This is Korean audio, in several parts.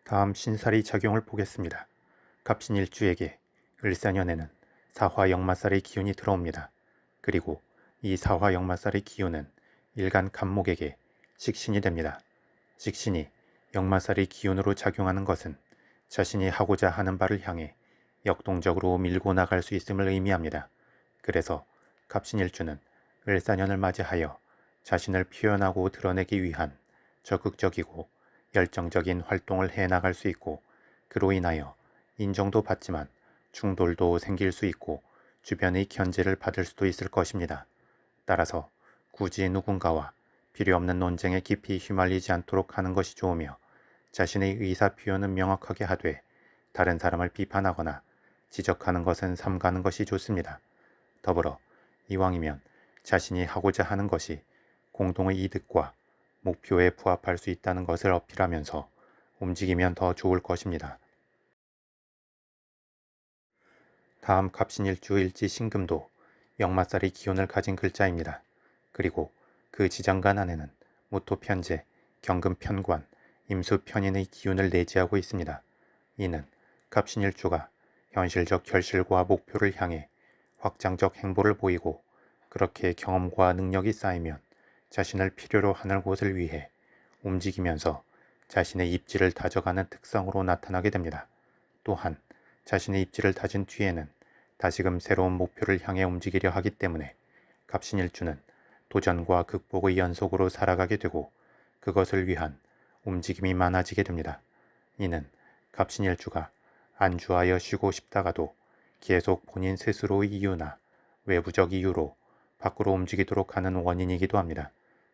다음 신살이 작용을 보겠습니다. 갑신일주에게 을사년에는 사화 역마살의 기운이 들어옵니다. 그리고 이 사화 역마살의 기운은 일간 간목에게 식신이 됩니다. 식신이 역마살의 기운으로 작용하는 것은 자신이 하고자 하는 바를 향해 역동적으로 밀고 나갈 수 있음을 의미합니다. 그래서 갑신일주는 을사년을 맞이하여 자신을 표현하고 드러내기 위한 적극적이고 열정적인 활동을 해나갈 수 있고, 그로 인하여 인정도 받지만 충돌도 생길 수 있고 주변의 견제를 받을 수도 있을 것입니다. 따라서 굳이 누군가와 필요없는 논쟁에 깊이 휘말리지 않도록 하는 것이 좋으며, 자신의 의사표현은 명확하게 하되 다른 사람을 비판하거나 지적하는 것은 삼가는 것이 좋습니다. 더불어 이왕이면 자신이 하고자 하는 것이 공동의 이득과 목표에 부합할 수 있다는 것을 어필하면서 움직이면 더 좋을 것입니다. 다음 갑신일주 일지 신금도 역마살의 기운을 가진 글자입니다. 그리고 그 지장간 안에는 무토편재, 경금편관, 임수편인의 기운을 내지하고 있습니다. 이는 갑신일주가 현실적 결실과 목표를 향해 확장적 행보를 보이고, 그렇게 경험과 능력이 쌓이면 자신을 필요로 하는 곳을 위해 움직이면서 자신의 입지를 다져가는 특성으로 나타나게 됩니다. 또한 자신의 입지를 다진 뒤에는 다시금 새로운 목표를 향해 움직이려 하기 때문에 갑신일주는 도전과 극복의 연속으로 살아가게 되고 그것을 위한 움직임이 많아지게 됩니다. 이는 갑신일주가 안주하여 쉬고 싶다가도 계속 본인 스스로의 이유나 외부적 이유로 밖으로 움직이도록 하는 원인이기도 합니다.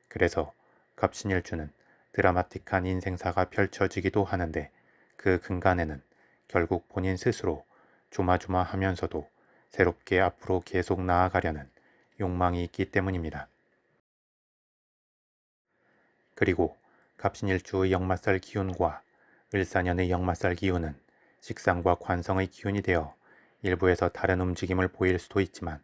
그래서 갑신일주는 드라마틱한 인생사가 펼쳐지기도 하는데, 그 근간에는 결국 본인 스스로 조마조마하면서도 새롭게 앞으로 계속 나아가려는 욕망이 있기 때문입니다. 그리고 갑신일주의 역마살 기운과 을사년의 역마살 기운은 식상과 관성의 기운이 되어 일부에서 다른 움직임을 보일 수도 있지만,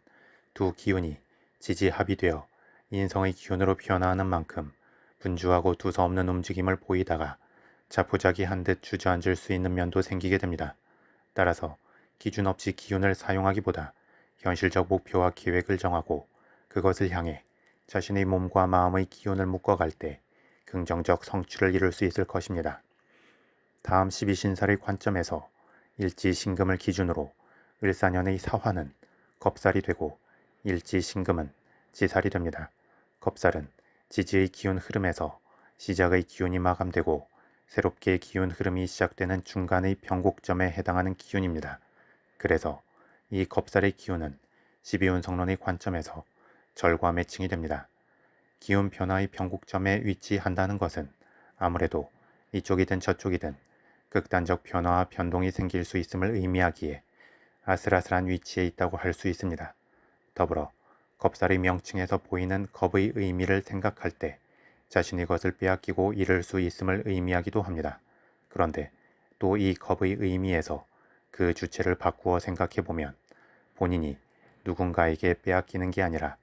두 기운이 지지합의되어 인성의 기운으로 변화하는 만큼 분주하고 두서없는 움직임을 보이다가 자포자기한 듯 주저앉을 수 있는 면도 생기게 됩니다. 따라서 기준 없이 기운을 사용하기보다 현실적 목표와 계획을 정하고 그것을 향해 자신의 몸과 마음의 기운을 묶어갈 때 긍정적 성취를 이룰 수 있을 것입니다. 다음 12신살의 관점에서 일지신금을 기준으로 을사년의 사화는 겁살이 되고 일지신금은 지살이 됩니다. 겁살은 지지의 기운 흐름에서 시작의 기운이 마감되고 새롭게 기운 흐름이 시작되는 중간의 변곡점에 해당하는 기운입니다. 그래서 이 겁살의 기운은 12운성론의 관점에서 절과 매칭이 됩니다. 기운 변화의 변곡점에 위치한다는 것은 아무래도 이쪽이든 저쪽이든 극단적 변화와 변동이 생길 수 있음을 의미하기에 아슬아슬한 위치에 있다고 할 수 있습니다. 더불어 겁살의 명칭에서 보이는 겁의 의미를 생각할 때 자신의 것을 빼앗기고 잃을 수 있음을 의미하기도 합니다. 그런데 또 이 겁의 의미에서 그 주체를 바꾸어 생각해보면 본인이 누군가에게 빼앗기는 게 아니라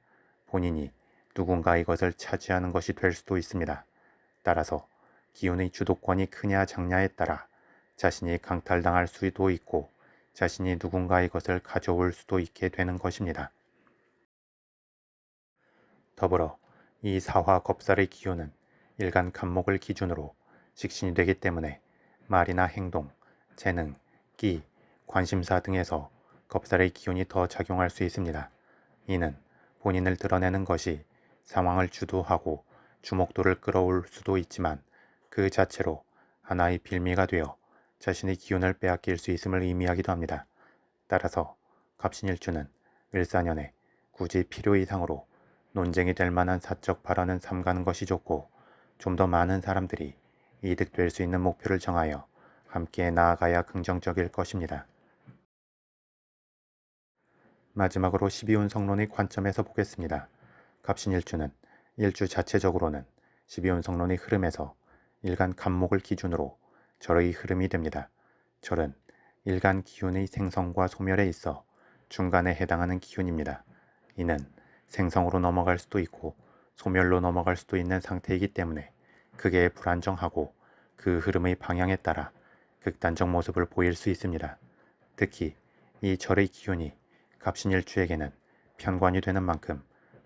본인이 누군가의 것을 차지하는 것이 될 수도 있습니다. 따라서 기운의 주도권이 크냐 작냐에 따라 자신이 강탈당할 수도 있고 자신이 누군가의 것을 가져올 수도 있게 되는 것입니다. 더불어 이 사화 겁살의 기운은 일간 간목을 기준으로 식신이 되기 때문에 말이나 행동, 재능, 끼, 관심사 등에서 겁살의 기운이 더 작용할 수 있습니다. 이는 본인을 드러내는 것이 상황을 주도하고 주목도를 끌어올 수도 있지만 그 자체로 하나의 빌미가 되어 자신의 기운을 빼앗길 수 있음을 의미하기도 합니다. 따라서 갑신일주는 을사년에 굳이 필요 이상으로 논쟁이 될 만한 사적 발언은 삼가는 것이 좋고, 좀 더 많은 사람들이 이득될 수 있는 목표를 정하여 함께 나아가야 긍정적일 것입니다. 마지막으로 12운성론의 관점에서 보겠습니다. 갑신일주는 일주 자체적으로는 12운성론의 흐름에서 일간 간목을 기준으로 절의 흐름이 됩니다. 절은 일간 기운의 생성과 소멸에 있어 중간에 해당하는 기운입니다. 이는 생성으로 넘어갈 수도 있고 소멸로 넘어갈 수도 있는 상태이기 때문에 크게 불안정하고 그 흐름의 방향에 따라 극단적 모습을 보일 수 있습니다. 특히 이 절의 기운이 갑신일주에게는 편관이 되는 만큼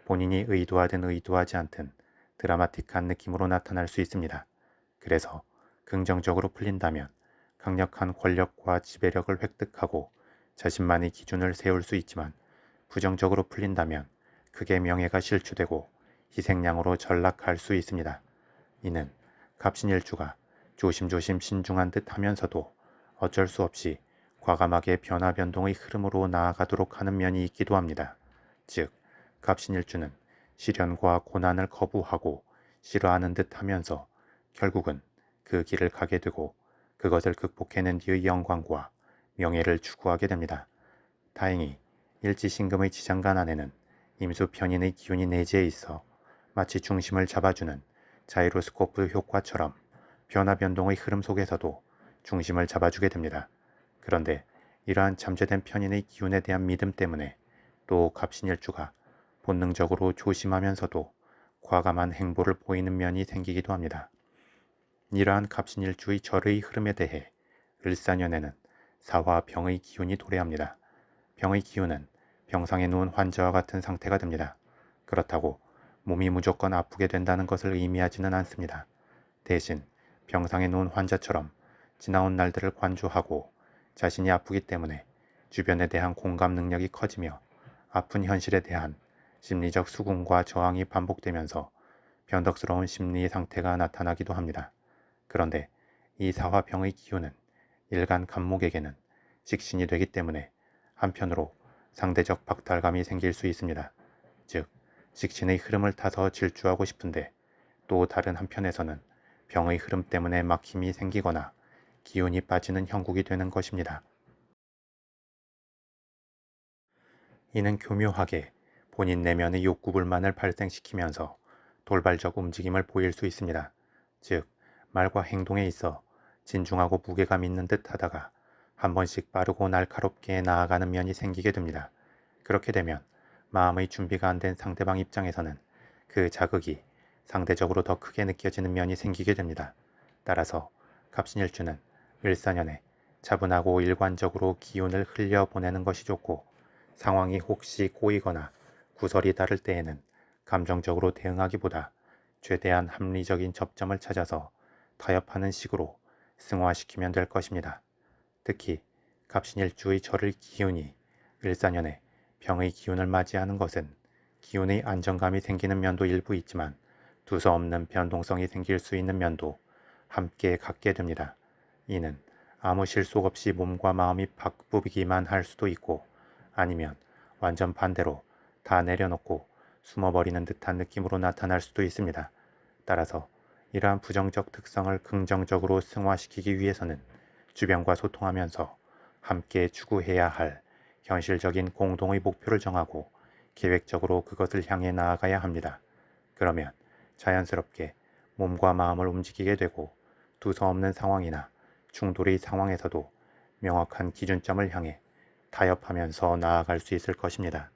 본인이 의도하든 의도하지 않든 드라마틱한 느낌으로 나타날 수 있습니다. 그래서 긍정적으로 풀린다면 강력한 권력과 지배력을 획득하고 자신만의 기준을 세울 수 있지만, 부정적으로 풀린다면 크게 명예가 실추되고 희생양으로 전락할 수 있습니다. 이는 갑신일주가 조심조심 신중한 듯 하면서도 어쩔 수 없이 과감하게 변화 변동의 흐름으로 나아가도록 하는 면이 있기도 합니다. 즉, 갑신일주는 시련과 고난을 거부하고 싫어하는 듯 하면서 결국은 그 길을 가게 되고 그것을 극복해낸 뒤의 영광과 명예를 추구하게 됩니다. 다행히 일지신금의 지장간 안에는 임수편인의 기운이 내재해 있어 마치 중심을 잡아주는 자이로스코프 효과처럼 변화 변동의 흐름 속에서도 중심을 잡아주게 됩니다. 그런데 이러한 잠재된 편인의 기운에 대한 믿음 때문에 또 갑신일주가 본능적으로 조심하면서도 과감한 행보를 보이는 면이 생기기도 합니다. 이러한 갑신일주의 절의 흐름에 대해 을사년에는 사화 병의 기운이 도래합니다. 병의 기운은 병상에 누운 환자와 같은 상태가 됩니다. 그렇다고 몸이 무조건 아프게 된다는 것을 의미하지는 않습니다. 대신 병상에 누운 환자처럼 지나온 날들을 관조하고 자신이 아프기 때문에 주변에 대한 공감 능력이 커지며 아픈 현실에 대한 심리적 수긍과 저항이 반복되면서 변덕스러운 심리 상태가 나타나기도 합니다. 그런데 이 사화병의 기운은 일간 간목에게는 식신이 되기 때문에 한편으로 상대적 박탈감이 생길 수 있습니다. 즉, 식신의 흐름을 타서 질주하고 싶은데 또 다른 한편에서는 병의 흐름 때문에 막힘이 생기거나 기운이 빠지는 형국이 되는 것입니다. 이는 교묘하게 본인 내면의 욕구불만을 발생시키면서 돌발적 움직임을 보일 수 있습니다. 즉, 말과 행동에 있어 진중하고 무게감 있는 듯 하다가 한 번씩 빠르고 날카롭게 나아가는 면이 생기게 됩니다. 그렇게 되면 마음의 준비가 안 된 상대방 입장에서는 그 자극이 상대적으로 더 크게 느껴지는 면이 생기게 됩니다. 따라서 갑신일주는 을사년에 차분하고 일관적으로 기운을 흘려보내는 것이 좋고, 상황이 혹시 꼬이거나 구설이 다를 때에는 감정적으로 대응하기보다 최대한 합리적인 접점을 찾아서 타협하는 식으로 승화시키면 될 것입니다. 특히 갑신일주의 절의 기운이 을사년에 병의 기운을 맞이하는 것은 기운의 안정감이 생기는 면도 일부 있지만 두서없는 변동성이 생길 수 있는 면도 함께 갖게 됩니다. 이는 아무 실속 없이 몸과 마음이 바꾸기만 할 수도 있고, 아니면 완전 반대로 다 내려놓고 숨어버리는 듯한 느낌으로 나타날 수도 있습니다. 따라서 이러한 부정적 특성을 긍정적으로 승화시키기 위해서는 주변과 소통하면서 함께 추구해야 할 현실적인 공동의 목표를 정하고 계획적으로 그것을 향해 나아가야 합니다. 그러면 자연스럽게 몸과 마음을 움직이게 되고 두서없는 상황이나 충돌의 상황에서도 명확한 기준점을 향해 타협하면서 나아갈 수 있을 것입니다.